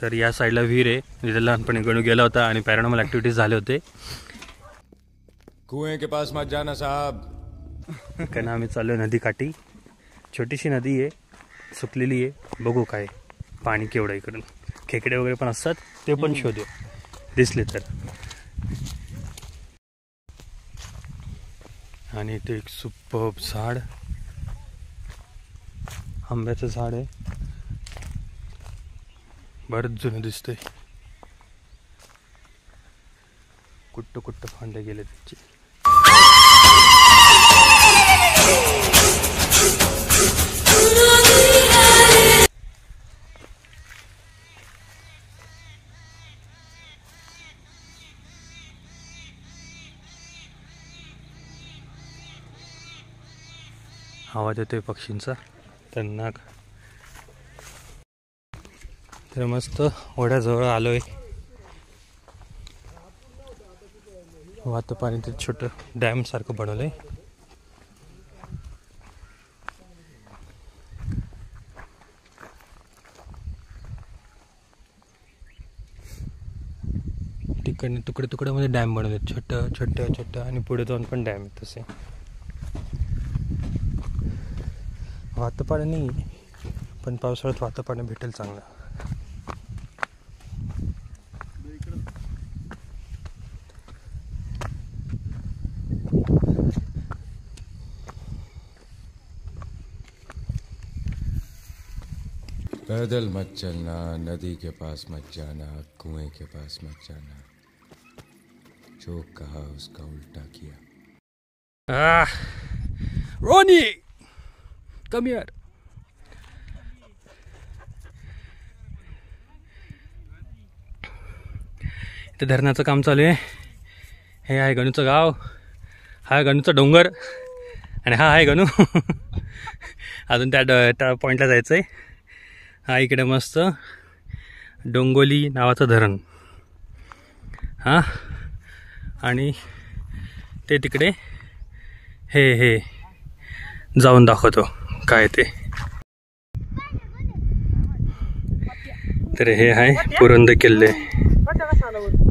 तर या साईडला विहीर आहे, जिथे लहानपणी गणू गेला होता आणि पॅरानॉर्मल ॲक्टिव्हिटीज झाले होते. कुएं के पास मत जाना साहब. कारण आम्ही चाललो नदीकाठी. छोटीशी नदी आहे, सुकलेली आहे. बघू काय पाणी केवढं इकडून. खेकडे वगैरे पण असतात, ते पण शोधू दिसले तर. आणि इथे एक सुपर्ब झाड, आंब्याचं झाड आहे. बरंच जुनं दिसतंय. कुठं कुठं फांदे गेले त्याचे. आवाज येतोय पक्षींचा. त्यांना तर मस्त ओढ्याजवळ आलोय. वाहतं पाणी ते छोटं डॅम सारखं बनवलंय. तिकडे तुकडे तुकड्यामध्ये डॅम बनवले, छोटं छोटं छोटं. आणि पुढे जाऊन पण डॅम आहे तसे. वाहतं पाणी नाही, पण पावसाळ्यात वाहतं पाणी भेटेल चांगलं. पैदल मत चलना, नदी के पास मत जाना, कुएं के पास मत जाना. जो कहा उसका उल्टा किया. Ronnie come here. इथे धरणाचं काम चालू आहे. हे आहे गणूचं गाव, हा गणूचा डोंगर, आणि हा आहे गणू. अजून त्या पॉईंटला जायचं आहे. हा इकडे मस्त डोंगोली नावाचं धरण. हां, आणि ते तिकडे हे जाऊन दाखवतो काय ते. तर हे आहे पुरंद किल्ले.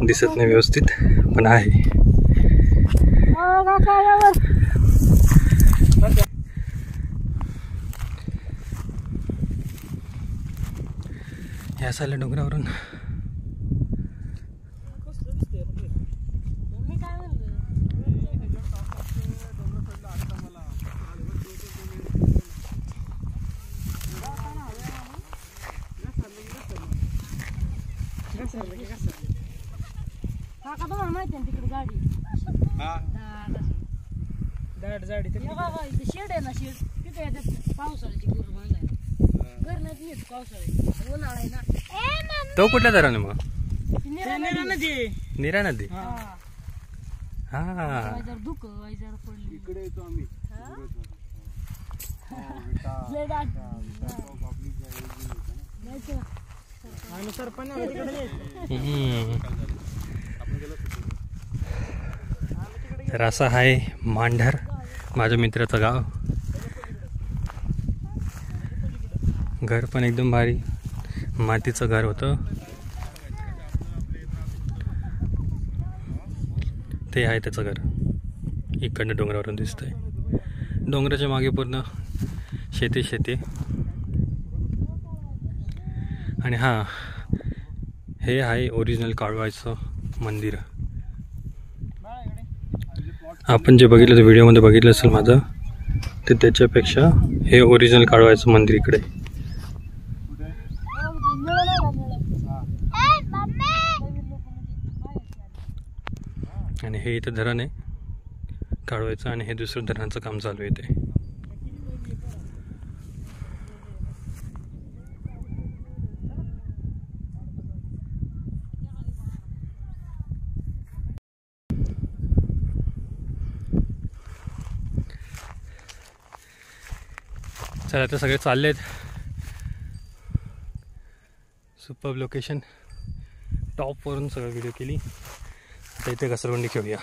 दिसत नाही व्यवस्थित, पण आहे. ह्या साल्या डोंगरावरून तिकडे गाडी झाडी शेड आहे ना, शेड तिथे येतात पावसाळ्याची गुरु बांधायला. घर नाही येत पावसाळ्याची, उन्हाळा आहे ना. तो कुठल्या धरण मग? नीरा नदी. नीरा नदी. दुःख वायजर पडली इकडे येतो आम्ही. तर असं आहे मांढर, माझ्या मित्राचं गाव. घर पण एकदम भारी, मातीचं घर होतं. ते आहे त्याचं घर. इकडनं डोंगरावरून दिसतंय. डोंगराच्या मागे पूर्ण शेती. आणि हां, हे आहे ओरिजिनल काळवाचं मंदिर. आपण जे बघितलं ते व्हिडिओमध्ये बघितलं असेल माझं, ते त्याच्यापेक्षा हे ओरिजिनल काळवाचं मंदिर इकडे. आणि हे इथं धरण आहे काळवाचं, आणि हे दुसरं धरणाचं काम चालू आहे ते. चला आता सगळे चाललेत. सुपर्ब लोकेशन, टॉपवरून सगळं व्हिडिओ केली. आता इथे घसरगुंडी खेळूया.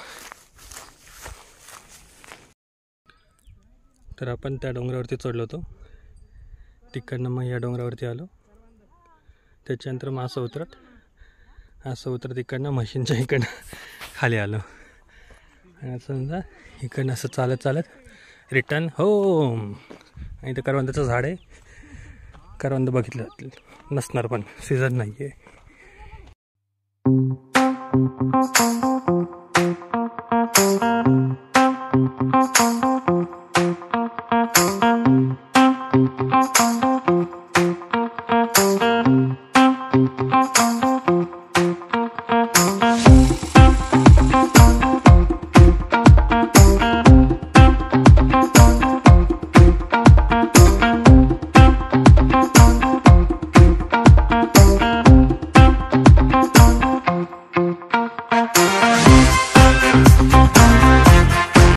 तर आपण त्या डोंगरावरती चढलो होतो, तिकडनं मग या डोंगरावरती आलो. त्याच्यानंतर मग असं उतरत इकडनं मशीनच्या इकडनं खाली आलो आणि असं समजा इकडनं असं चालत रिटर्न होम. आणि इथं करवंदाचं झाड आहे. करवंद बघितलं नसणार पण सीझन नाही आहे.